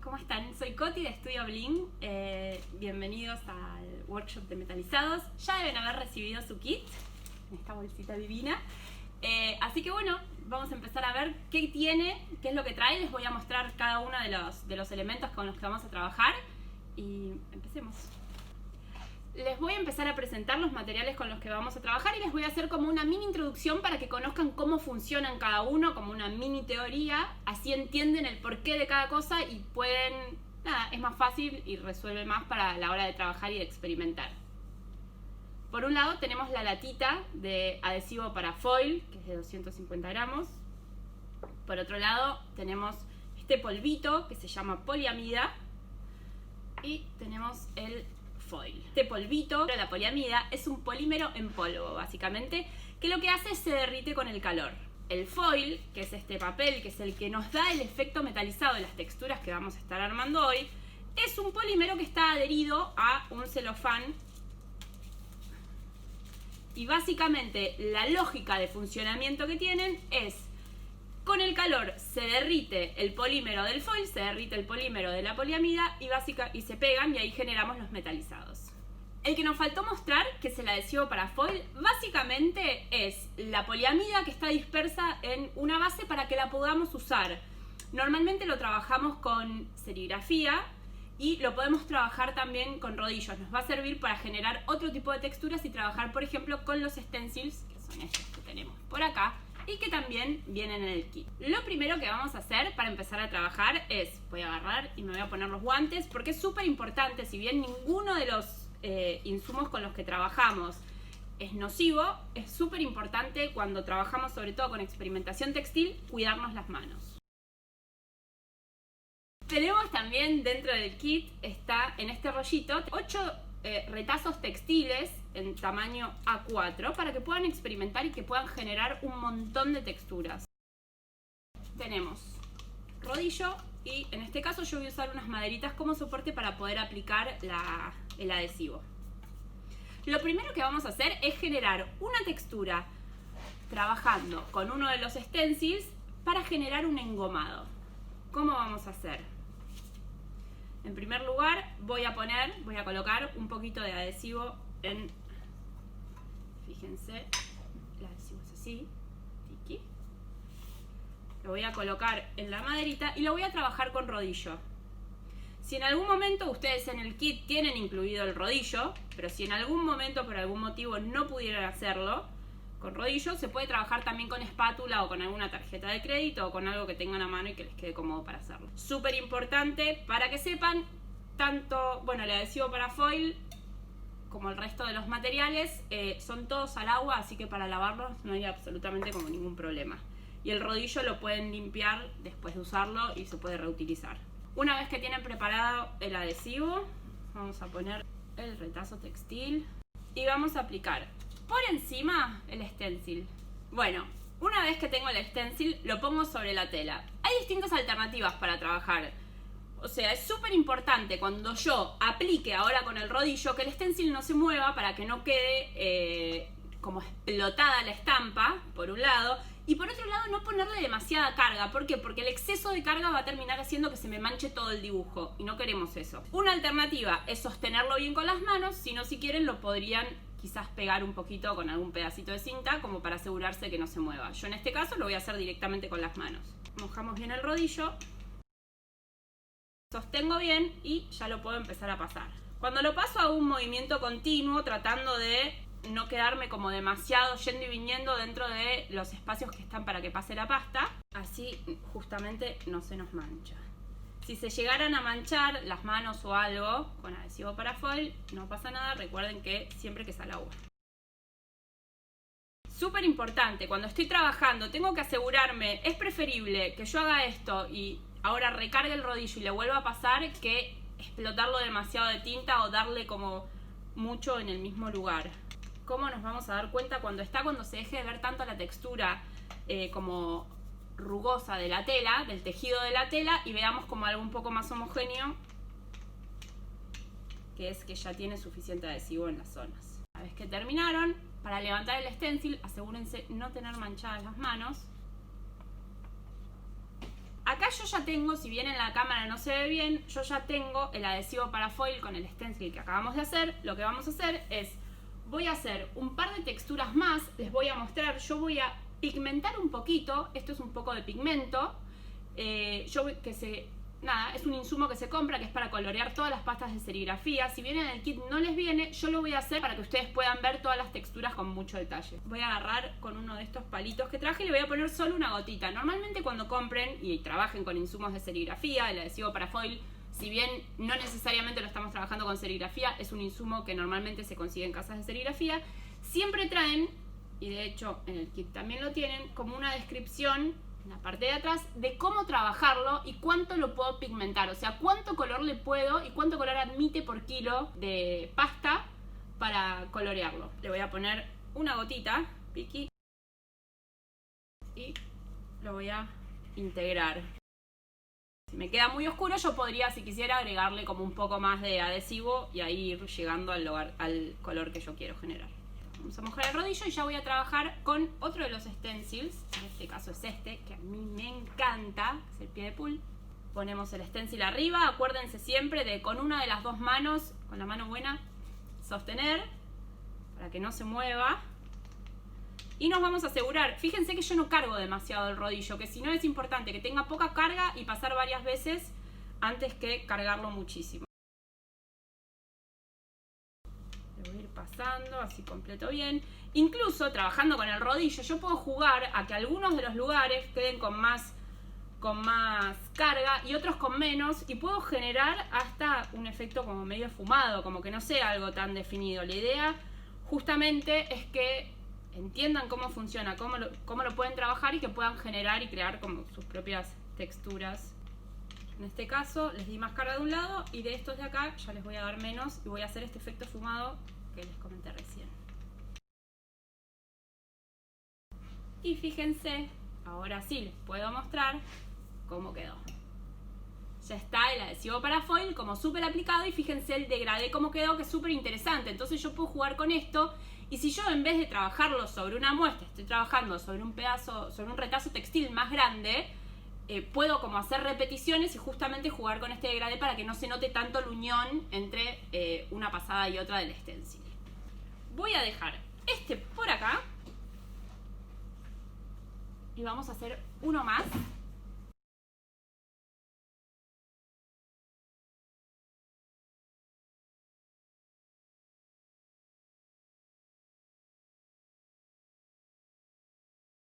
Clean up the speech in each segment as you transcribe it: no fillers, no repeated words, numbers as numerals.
¿Cómo están? Soy Coti de Estudio Bling. Bienvenidos al workshop de metalizados. Ya deben haber recibido su kit en esta bolsita divina. Así que bueno, vamos a empezar a ver qué tiene, qué es lo que trae. Les voy a mostrar cada uno de los elementos con los que vamos a trabajar y empecemos. Les voy a empezar a presentar los materiales con los que vamos a trabajar y les voy a hacer como una mini introducción para que conozcan cómo funcionan cada uno, como una mini teoría, así entienden el porqué de cada cosa y pueden, nada, es más fácil y resuelve más para la hora de trabajar y de experimentar. Por un lado tenemos la latita de adhesivo para foil, que es de 250 gramos. Por otro lado tenemos este polvito que se llama poliamida y tenemos el foil. Este polvito, la poliamida, es un polímero en polvo, básicamente, que lo que hace es se derrite con el calor. El foil, que es este papel, que es el que nos da el efecto metalizado de las texturas que vamos a estar armando hoy, es un polímero que está adherido a un celofán. Y básicamente la lógica de funcionamiento que tienen es: con el calor se derrite el polímero del foil, se derrite el polímero de la poliamida y se pegan y ahí generamos los metalizados. El que nos faltó mostrar, que es el adhesivo para foil, básicamente es la poliamida que está dispersa en una base para que la podamos usar. Normalmente lo trabajamos con serigrafía y lo podemos trabajar también con rodillos. Nos va a servir para generar otro tipo de texturas y trabajar, por ejemplo, con los stencils, que son estos que tenemos por acá, y que también vienen en el kit. Lo primero que vamos a hacer para empezar a trabajar es, voy a agarrar y me voy a poner los guantes, porque es súper importante, si bien ninguno de los insumos con los que trabajamos es nocivo, es súper importante cuando trabajamos sobre todo con experimentación textil, cuidarnos las manos. Tenemos también dentro del kit, está en este rollito, 8 retazos textiles en tamaño A4 para que puedan experimentar y que puedan generar un montón de texturas. Tenemos rodillo y en este caso yo voy a usar unas maderitas como soporte para poder aplicar el adhesivo. Lo primero que vamos a hacer es generar una textura trabajando con uno de los stencils para generar un engomado. ¿Cómo vamos a hacer? En primer lugar voy a colocar un poquito de adhesivo en, fíjense, el adhesivo es así, tiki. Lo voy a colocar en la maderita y lo voy a trabajar con rodillo. Si en algún momento ustedes en el kit tienen incluido el rodillo, pero si en algún momento por algún motivo no pudieran hacerlo con rodillo, se puede trabajar también con espátula o con alguna tarjeta de crédito o con algo que tengan a mano y que les quede cómodo para hacerlo. Súper importante para que sepan, tanto, bueno, el adhesivo para foil como el resto de los materiales son todos al agua, así que para lavarlos no hay absolutamente como ningún problema. Y el rodillo lo pueden limpiar después de usarlo y se puede reutilizar. Una vez que tienen preparado el adhesivo, vamos a poner el retazo textil y vamos a aplicar por encima el stencil. Bueno, una vez que tengo el stencil, lo pongo sobre la tela. Hay distintas alternativas para trabajar. O sea, es súper importante cuando yo aplique ahora con el rodillo que el stencil no se mueva para que no quede como explotada la estampa, por un lado. Y por otro lado, no ponerle demasiada carga. ¿Por qué? Porque el exceso de carga va a terminar haciendo que se me manche todo el dibujo. Y no queremos eso. Una alternativa es sostenerlo bien con las manos. Si no, si quieren, lo podrían quizás pegar un poquito con algún pedacito de cinta como para asegurarse que no se mueva. Yo en este caso lo voy a hacer directamente con las manos. Mojamos bien el rodillo. Sostengo bien y ya lo puedo empezar a pasar. Cuando lo paso hago un movimiento continuo tratando de no quedarme como demasiado yendo y viniendo dentro de los espacios que están para que pase la pasta. Así justamente no se nos mancha. Si se llegaran a manchar las manos o algo con adhesivo para foil, no pasa nada, recuerden que siempre que sale agua. Súper importante, cuando estoy trabajando tengo que asegurarme, es preferible que yo haga esto y ahora recargue el rodillo y le vuelva a pasar que explotarlo demasiado de tinta o darle como mucho en el mismo lugar. ¿Cómo nos vamos a dar cuenta cuando se deje de ver tanto la textura como rugosa de la tela, del tejido de la tela, y veamos como algo un poco más homogéneo, que es que ya tiene suficiente adhesivo en las zonas? Una vez que terminaron, Para levantar el stencil, asegúrense no tener manchadas las manos. Acá yo ya tengo, si bien en la cámara no se ve bien, yo ya tengo el adhesivo parafoil con el stencil que acabamos de hacer. Lo que vamos a hacer es, voy a hacer un par de texturas más, les voy a mostrar, yo voy a pigmentar un poquito, esto es un poco de pigmento, nada, es un insumo que se compra, que es para colorear todas las pastas de serigrafía. Si bien en el kit no les viene, yo lo voy a hacer para que ustedes puedan ver todas las texturas con mucho detalle. Voy a agarrar con uno de estos palitos que traje y le voy a poner solo una gotita. Normalmente cuando compren y trabajen con insumos de serigrafía, el adhesivo parafoil, si bien no necesariamente lo estamos trabajando con serigrafía, es un insumo que normalmente se consigue en casas de serigrafía, siempre traen, y de hecho en el kit también lo tienen, como una descripción en la parte de atrás de cómo trabajarlo y cuánto lo puedo pigmentar, o sea, cuánto color le puedo y cuánto color admite por kilo de pasta para colorearlo. Le voy a poner una gotita, piqui, y lo voy a integrar. Si me queda muy oscuro, yo podría, si quisiera, agregarle como un poco más de adhesivo y ahí ir llegando al color que yo quiero generar. Vamos a mojar el rodillo y ya voy a trabajar con otro de los stencils. En este caso es este, que a mí me encanta, es el pie de pool. Ponemos el stencil arriba, acuérdense siempre de con una de las dos manos, con la mano buena, sostener para que no se mueva. Y nos vamos a asegurar, fíjense que yo no cargo demasiado el rodillo, que si no es importante que tenga poca carga y pasar varias veces antes que cargarlo muchísimo. Voy a ir pasando, así completo bien. Incluso trabajando con el rodillo, yo puedo jugar a que algunos de los lugares queden con más carga y otros con menos, y puedo generar hasta un efecto como medio fumado, como que no sea algo tan definido. La idea justamente es que entiendan cómo funciona, cómo lo pueden trabajar y que puedan generar y crear como sus propias texturas. En este caso les di más carga de un lado y de estos de acá ya les voy a dar menos y voy a hacer este efecto fumado que les comenté recién. Y fíjense, ahora sí les puedo mostrar cómo quedó. Ya está el adhesivo parafoil como súper aplicado y fíjense el degradé cómo quedó, que es súper interesante. Entonces yo puedo jugar con esto y si yo en vez de trabajarlo sobre una muestra estoy trabajando sobre un retazo textil más grande, puedo como hacer repeticiones y justamente jugar con este degradé para que no se note tanto la unión entre una pasada y otra del stencil. Voy a dejar este por acá y vamos a hacer uno más.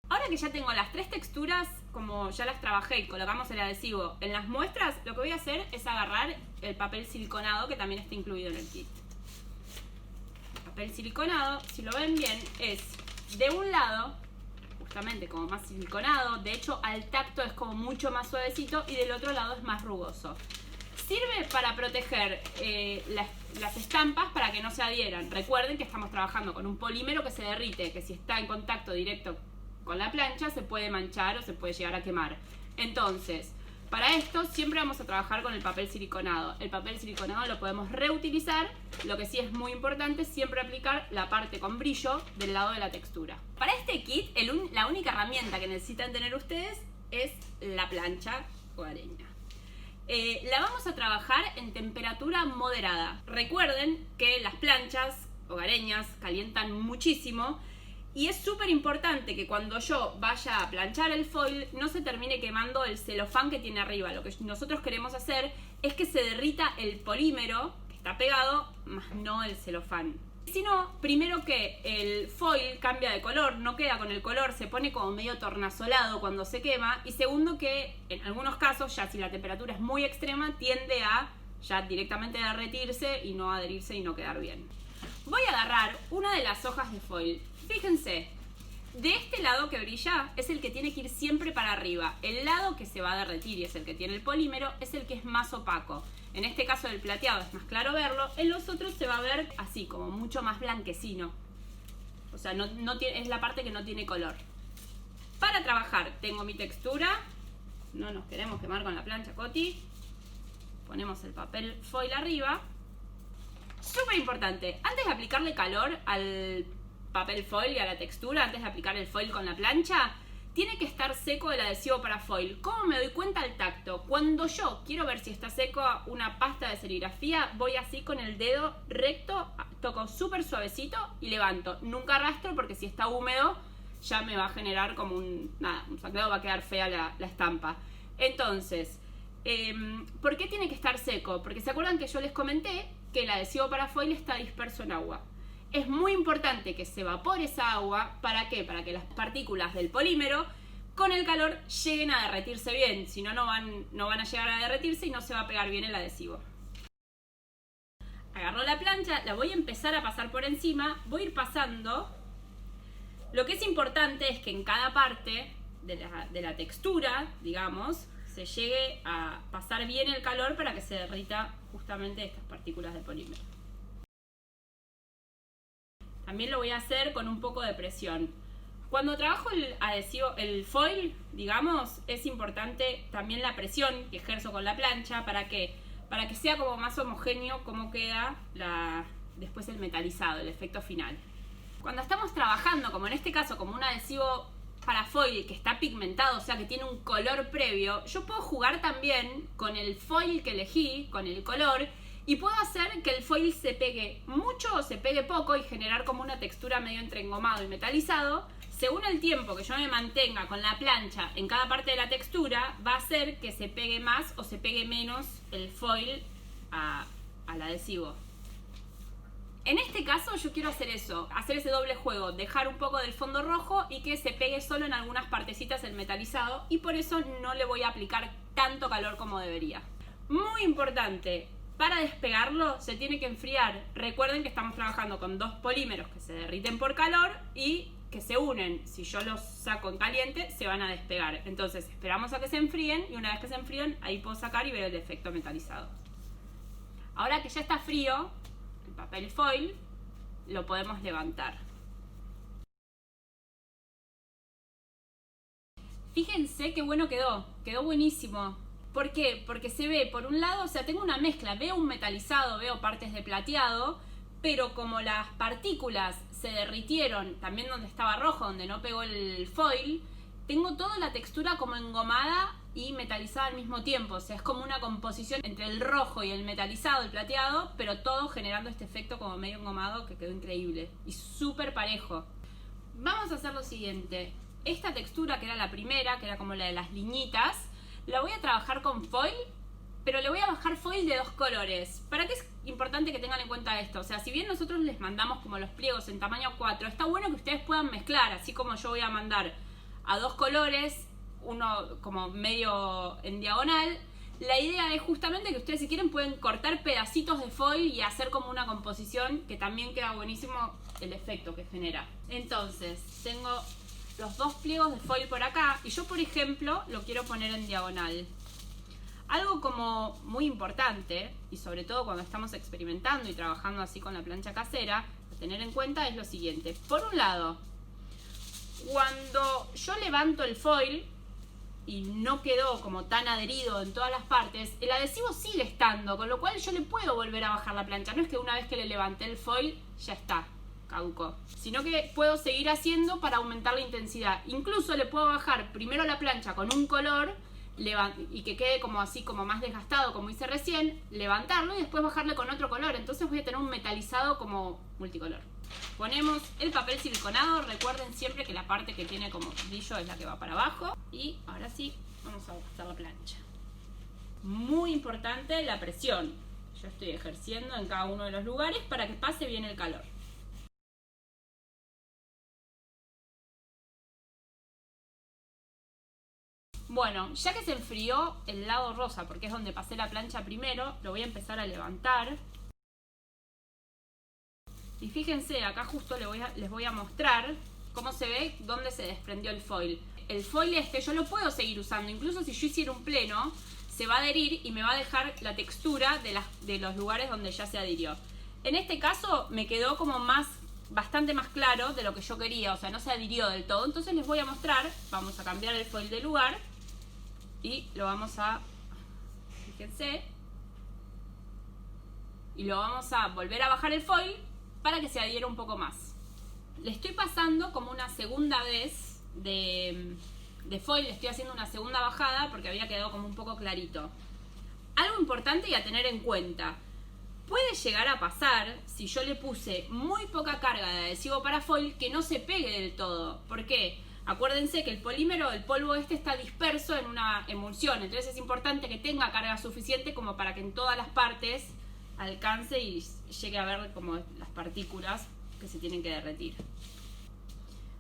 Ahora que ya tengo las tres texturas, como ya las trabajé y colocamos el adhesivo en las muestras, lo que voy a hacer es agarrar el papel siliconado que también está incluido en el kit. El papel siliconado, si lo ven bien, es de un lado, justamente como más siliconado, de hecho al tacto es como mucho más suavecito, y del otro lado es más rugoso. Sirve para proteger las estampas para que no se adhieran. Recuerden que estamos trabajando con un polímero que se derrite, que si está en contacto directo con la plancha se puede manchar o se puede llegar a quemar. Entonces, para esto siempre vamos a trabajar con el papel siliconado. El papel siliconado lo podemos reutilizar. Lo que sí es muy importante es siempre aplicar la parte con brillo del lado de la textura. Para este kit, la única herramienta que necesitan tener ustedes es la plancha hogareña. La vamos a trabajar en temperatura moderada. Recuerden que las planchas hogareñas calientan muchísimo. Y es súper importante que cuando yo vaya a planchar el foil no se termine quemando el celofán que tiene arriba. Lo que nosotros queremos hacer es que se derrita el polímero que está pegado, más no el celofán. Si no, primero que el foil cambia de color, no queda con el color, se pone como medio tornasolado cuando se quema. Y segundo que en algunos casos, ya si la temperatura es muy extrema, tiende a ya directamente derretirse y no adherirse y no quedar bien. Voy a agarrar una de las hojas de foil. Fíjense, de este lado que brilla es el que tiene que ir siempre para arriba. El lado que se va a derretir y es el que tiene el polímero es el que es más opaco. En este caso del plateado es más claro verlo, en los otros se va a ver así, como mucho más blanquecino. O sea, es la parte que no tiene color. Para trabajar tengo mi textura, no nos queremos quemar con la plancha, Coti. Ponemos el papel foil arriba. Súper importante, antes de aplicarle calor al papel foil y a la textura antes de aplicar el foil con la plancha, tiene que estar seco el adhesivo para foil. ¿Cómo me doy cuenta al tacto? Cuando yo quiero ver si está seco una pasta de serigrafía, voy así con el dedo recto, toco súper suavecito y levanto. Nunca arrastro porque si está húmedo ya me va a generar como un sacado, va a quedar fea la estampa. Entonces, ¿por qué tiene que estar seco? Porque se acuerdan que yo les comenté que el adhesivo para foil está disperso en agua. Es muy importante que se evapore esa agua. ¿Para qué? Para que las partículas del polímero con el calor lleguen a derretirse bien. Si no, no van a llegar a derretirse y no se va a pegar bien el adhesivo. Agarro la plancha, la voy a empezar a pasar por encima. Voy a ir pasando. Lo que es importante es que en cada parte de la textura, digamos, se llegue a pasar bien el calor para que se derrita justamente estas partículas de polímero. También lo voy a hacer con un poco de presión. Cuando trabajo el adhesivo, el foil, digamos, es importante también la presión que ejerzo con la plancha. ¿Para qué? Para que sea como más homogéneo cómo queda después el metalizado, el efecto final. Cuando estamos trabajando, como en este caso, como un adhesivo para foil que está pigmentado, o sea que tiene un color previo, yo puedo jugar también con el foil que elegí, con el color, y puedo hacer que el foil se pegue mucho o se pegue poco y generar como una textura medio entre engomado y metalizado. Según el tiempo que yo me mantenga con la plancha en cada parte de la textura, va a hacer que se pegue más o se pegue menos el foil al adhesivo. En este caso yo quiero hacer eso, hacer ese doble juego, dejar un poco del fondo rojo y que se pegue solo en algunas partecitas el metalizado, y por eso no le voy a aplicar tanto calor como debería. Muy importante, para despegarlo se tiene que enfriar. Recuerden que estamos trabajando con dos polímeros que se derriten por calor y que se unen. Si yo los saco en caliente se van a despegar. Entonces esperamos a que se enfríen y una vez que se enfríen ahí puedo sacar y ver el efecto metalizado. Ahora que ya está frío el papel foil, lo podemos levantar. Fíjense qué bueno quedó buenísimo. ¿Por qué? Porque se ve, por un lado, o sea, tengo una mezcla, veo un metalizado, veo partes de plateado, pero como las partículas se derritieron, también donde estaba rojo, donde no pegó el foil, tengo toda la textura como engomada y metalizada al mismo tiempo. O sea, es como una composición entre el rojo y el metalizado, el plateado, pero todo generando este efecto como medio engomado que quedó increíble y súper parejo. Vamos a hacer lo siguiente. Esta textura, que era la primera, que era como la de las liñitas, la voy a trabajar con foil, pero le voy a bajar foil de dos colores. ¿Para qué es importante que tengan en cuenta esto? O sea, si bien nosotros les mandamos como los pliegos en tamaño 4, está bueno que ustedes puedan mezclar, así como yo voy a mandar a dos colores, uno como medio en diagonal. La idea es justamente que ustedes, si quieren, pueden cortar pedacitos de foil y hacer como una composición que también queda buenísimo el efecto que genera. Entonces, tengo los dos pliegos de foil por acá y yo, por ejemplo, lo quiero poner en diagonal. Algo como muy importante, y sobre todo cuando estamos experimentando y trabajando así con la plancha casera, a tener en cuenta es lo siguiente. Por un lado, cuando yo levanto el foil y no quedó como tan adherido en todas las partes, el adhesivo sigue estando, con lo cual yo le puedo volver a bajar la plancha. No es que una vez que le levanté el foil ya está, caducó, sino que puedo seguir haciendo para aumentar la intensidad. Incluso le puedo bajar primero la plancha con un color y que quede como así, como más desgastado, como hice recién, levantarlo y después bajarle con otro color. Entonces voy a tener un metalizado como multicolor. Ponemos el papel siliconado. Recuerden siempre que la parte que tiene como brillo es la que va para abajo. Y ahora sí, vamos a pasar la plancha. Muy importante la presión. Yo estoy ejerciendo en cada uno de los lugares para que pase bien el calor. Bueno, ya que se enfrió el lado rosa, porque es donde pasé la plancha primero, lo voy a empezar a levantar. Y fíjense, acá justo les voy a mostrar cómo se ve dónde se desprendió el foil. El foil yo lo puedo seguir usando, incluso si yo hiciera un pleno, se va a adherir y me va a dejar la textura de los lugares donde ya se adhirió. En este caso me quedó como bastante más claro de lo que yo quería, o sea, no se adhirió del todo. Entonces les voy a mostrar, vamos a cambiar el foil de lugar y lo vamos a, fíjense, y lo vamos a volver a bajar el foil para que se adhiera un poco más. le estoy pasando como una segunda vez de foil, le estoy haciendo una segunda bajada porque había quedado como un poco clarito. Algo importante y a tener en cuenta, puede llegar a pasar, si yo le puse muy poca carga de adhesivo para foil, que no se pegue del todo. ¿Por qué? Acuérdense que el polímero, el polvo está disperso en una emulsión, entonces es importante que tenga carga suficiente como para que en todas las partes alcance y llegue a ver como las partículas que se tienen que derretir.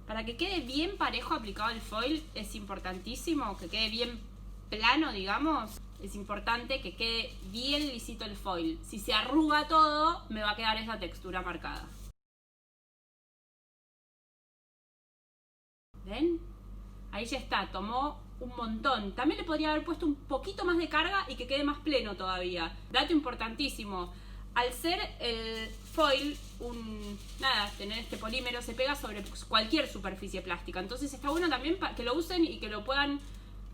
Para que quede bien parejo aplicado el foil es importantísimo que quede bien plano, digamos. Es importante que quede bien lisito el foil. Si se arruga todo, me va a quedar esa textura marcada. ¿Ven? Ahí ya está, tomó un montón. También le podría haber puesto un poquito más de carga y que quede más pleno todavía. Dato importantísimo. Al ser el foil, tener este polímero se pega sobre cualquier superficie plástica. Entonces está bueno también que lo usen y que lo puedan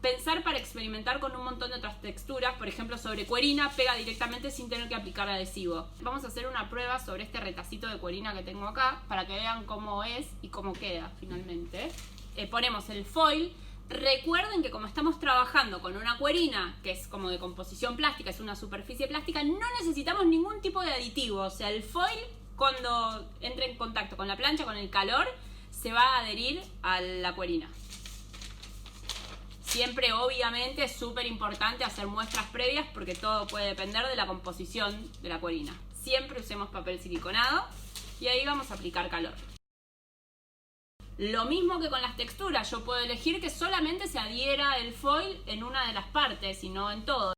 pensar para experimentar con un montón de otras texturas. Por ejemplo, sobre cuerina pega directamente sin tener que aplicar adhesivo. Vamos a hacer una prueba sobre este retacito de cuerina que tengo acá para que vean cómo es y cómo queda finalmente. Ponemos el foil. Recuerden que como estamos trabajando con una cuerina que es como de composición plástica, es una superficie plástica, no necesitamos ningún tipo de aditivo. O sea, el foil cuando entre en contacto con la plancha, con el calor, se va a adherir a la cuerina. Siempre, obviamente, es súper importante hacer muestras previas porque todo puede depender de la composición de la cuerina. Siempre usemos papel siliconado y ahí vamos a aplicar calor. Lo mismo que con las texturas, yo puedo elegir que solamente se adhiera el foil en una de las partes y no en todo.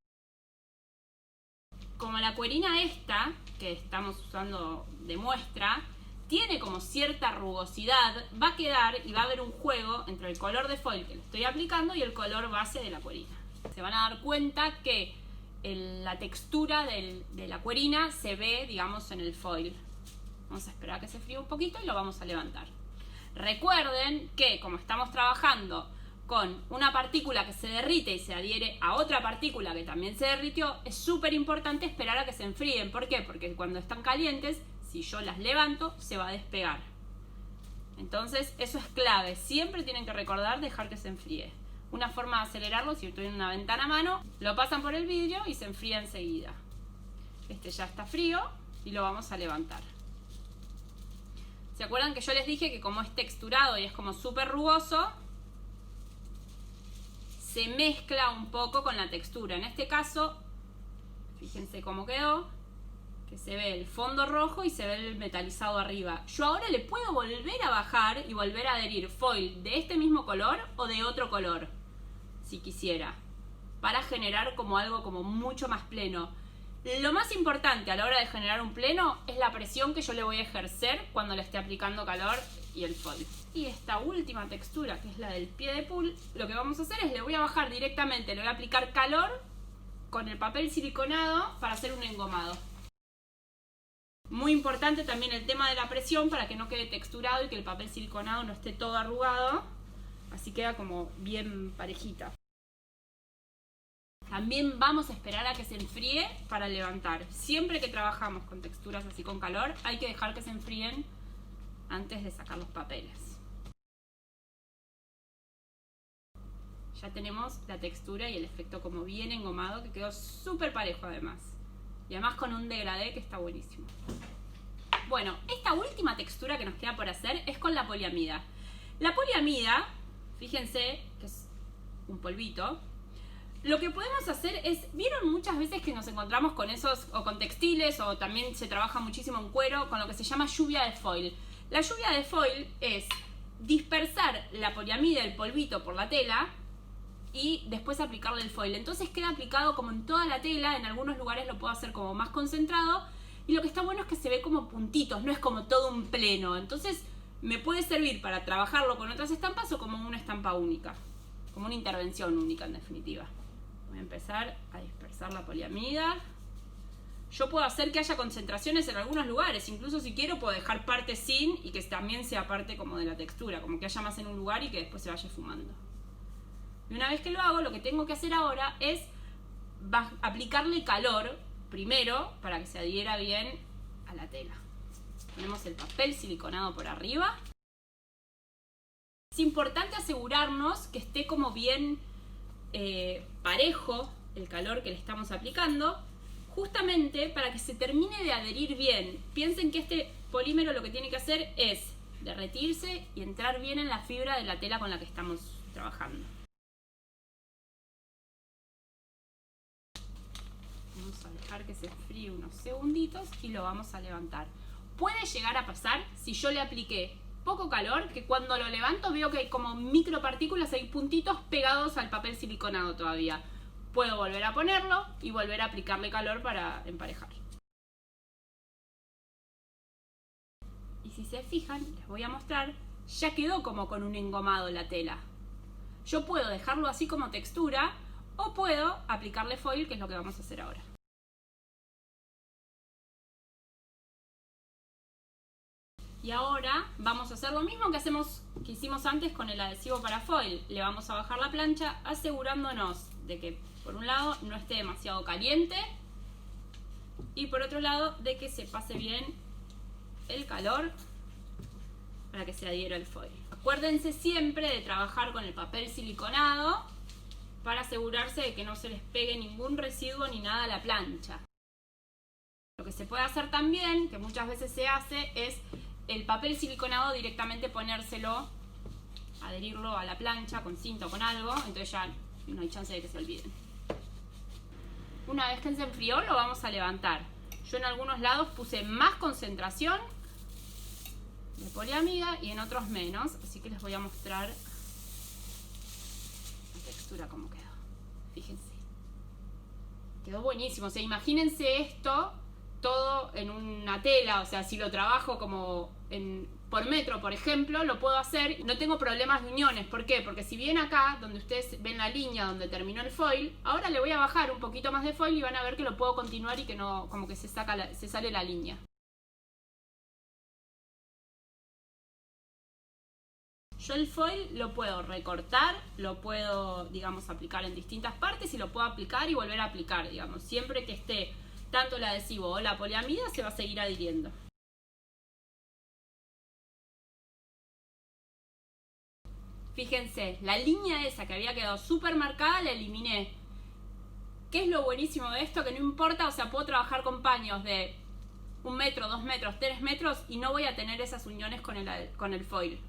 Como la cuerina esta, que estamos usando de muestra, tiene como cierta rugosidad, va a quedar y va a haber un juego entre el color de foil que le estoy aplicando y el color base de la cuerina. Se van a dar cuenta que la textura de la cuerina se ve, digamos, en el foil. Vamos a esperar a que se fríe un poquito y lo vamos a levantar. Recuerden que como estamos trabajando con una partícula que se derrite y se adhiere a otra partícula que también se derritió, es súper importante esperar a que se enfríen. ¿Por qué? Porque cuando están calientes, si yo las levanto, se va a despegar. Entonces, eso es clave. Siempre tienen que recordar dejar que se enfríe. Una forma de acelerarlo, si estoy en una ventana a mano, lo pasan por el vidrio y se enfría enseguida. Este ya está frío y lo vamos a levantar. ¿Se acuerdan que yo les dije que como es texturado y es como súper rugoso, se mezcla un poco con la textura? En este caso, fíjense cómo quedó, que se ve el fondo rojo y se ve el metalizado arriba. Yo ahora le puedo volver a bajar y volver a adherir foil de este mismo color o de otro color, si quisiera, para generar como algo como mucho más pleno. Lo más importante a la hora de generar un pleno es la presión que yo le voy a ejercer cuando le esté aplicando calor y el foil. Y esta última textura, que es la del pie de pool, lo que vamos a hacer es le voy a bajar directamente, le voy a aplicar calor con el papel siliconado para hacer un engomado. Muy importante también el tema de la presión para que no quede texturado y que el papel siliconado no esté todo arrugado. Así queda como bien parejita. También vamos a esperar a que se enfríe para levantar. Siempre que trabajamos con texturas así con calor, hay que dejar que se enfríen antes de sacar los papeles. Ya tenemos la textura y el efecto como bien engomado, que quedó súper parejo además. Y además con un degradé que está buenísimo. Bueno, esta última textura que nos queda por hacer es con la poliamida. La poliamida, fíjense que es un polvito. Lo que podemos hacer es, ¿vieron muchas veces que nos encontramos con esos, o con textiles, o también se trabaja muchísimo en cuero, con lo que se llama lluvia de foil? La lluvia de foil es dispersar la poliamida, el polvito, por la tela y después aplicarle el foil. Entonces queda aplicado como en toda la tela, en algunos lugares lo puedo hacer como más concentrado, y lo que está bueno es que se ve como puntitos, no es como todo un pleno. Entonces me puede servir para trabajarlo con otras estampas o como una estampa única, como una intervención única en definitiva. Voy a empezar a dispersar la poliamida. Yo puedo hacer que haya concentraciones en algunos lugares, incluso si quiero puedo dejar parte sin y que también sea parte como de la textura, como que haya más en un lugar y que después se vaya fumando. Y una vez que lo hago, lo que tengo que hacer ahora es aplicarle calor primero para que se adhiera bien a la tela. Ponemos el papel siliconado por arriba Es importante asegurarnos que esté como bien parejo el calor que le estamos aplicando, justamente para que se termine de adherir bien. Piensen que este polímero lo que tiene que hacer es derretirse y entrar bien en la fibra de la tela con la que estamos trabajando. Vamos a dejar que se enfríe unos segunditos y lo vamos a levantar. Puede llegar a pasar, si yo le apliqué poco calor, que cuando lo levanto veo que hay como micropartículas, hay puntitos pegados al papel siliconado todavía. Puedo volver a ponerlo y volver a aplicarle calor para emparejar. Y si se fijan, les voy a mostrar, ya quedó como con un engomado la tela. Yo puedo dejarlo así como textura o puedo aplicarle foil, que es lo que vamos a hacer ahora. Y ahora vamos a hacer lo mismo que hicimos antes con el adhesivo para foil. Le vamos a bajar la plancha asegurándonos de que por un lado no esté demasiado caliente y por otro lado de que se pase bien el calor para que se adhiera el foil. Acuérdense siempre de trabajar con el papel siliconado para asegurarse de que no se les pegue ningún residuo ni nada a la plancha. Lo que se puede hacer también, que muchas veces se hace, es el papel siliconado directamente ponérselo, adherirlo a la plancha con cinta o con algo, entonces ya no hay chance de que se olviden. Una vez que se enfrió lo vamos a levantar. Yo en algunos lados puse más concentración de poliamida y en otros menos, así que les voy a mostrar la textura como quedó. Fíjense, quedó buenísimo. O sea, imagínense esto todo en una tela, o sea, si lo trabajo como por metro, por ejemplo, lo puedo hacer y no tengo problemas de uniones. ¿Por qué? Porque si bien acá, donde ustedes ven la línea donde terminó el foil, ahora le voy a bajar un poquito más de foil y van a ver que lo puedo continuar y que no, como que se sale la línea. Yo el foil lo puedo recortar, lo puedo, digamos, aplicar en distintas partes y lo puedo aplicar y volver a aplicar, digamos, siempre que esté tanto el adhesivo o la poliamida se va a seguir adhiriendo. Fíjense, la línea esa que había quedado súper marcada la eliminé. ¿Qué es lo buenísimo de esto? Que no importa, o sea, puedo trabajar con paños de 1 metro, 2 metros, 3 metros y no voy a tener esas uniones con el foil.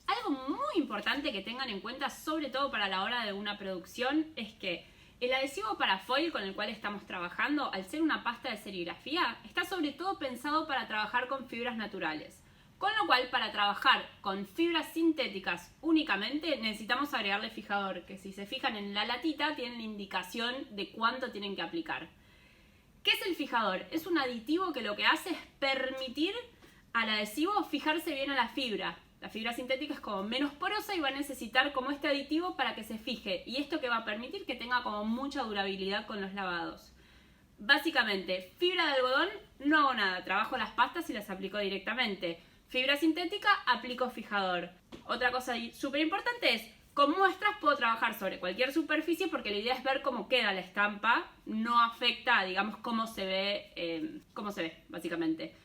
Algo muy importante que tengan en cuenta, sobre todo para la hora de una producción, es que el adhesivo para foil con el cual estamos trabajando, al ser una pasta de serigrafía, está sobre todo pensado para trabajar con fibras naturales. Con lo cual, para trabajar con fibras sintéticas únicamente, necesitamos agregarle fijador, que si se fijan en la latita, tienen la indicación de cuánto tienen que aplicar. ¿Qué es el fijador? Es un aditivo que lo que hace es permitir al adhesivo fijarse bien a la fibra. La fibra sintética es como menos porosa y va a necesitar como este aditivo para que se fije. Y esto que va a permitir que tenga como mucha durabilidad con los lavados. Básicamente, fibra de algodón, no hago nada. Trabajo las pastas y las aplico directamente. Fibra sintética, aplico fijador. Otra cosa súper importante es, con muestras puedo trabajar sobre cualquier superficie porque la idea es ver cómo queda la estampa. No afecta, digamos, cómo se ve, básicamente.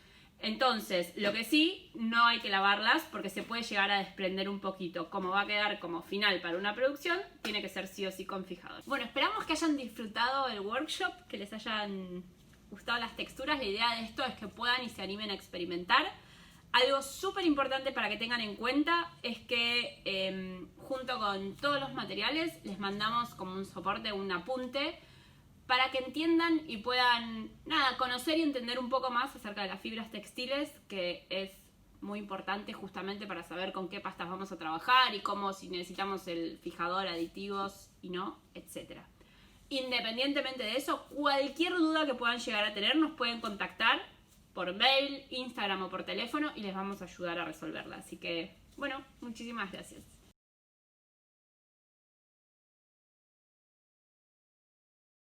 Entonces, lo que sí, no hay que lavarlas porque se puede llegar a desprender un poquito. Como va a quedar como final para una producción, tiene que ser sí o sí con fijador. Bueno, esperamos que hayan disfrutado el workshop, que les hayan gustado las texturas. La idea de esto es que puedan y se animen a experimentar. Algo súper importante para que tengan en cuenta es que junto con todos los materiales les mandamos como un soporte, un apunte, para que entiendan y puedan conocer y entender un poco más acerca de las fibras textiles, que es muy importante justamente para saber con qué pastas vamos a trabajar y cómo, si necesitamos el fijador, aditivos y no, etc. Independientemente de eso, cualquier duda que puedan llegar a tener nos pueden contactar por mail, Instagram o por teléfono y les vamos a ayudar a resolverla. Así que, bueno, muchísimas gracias.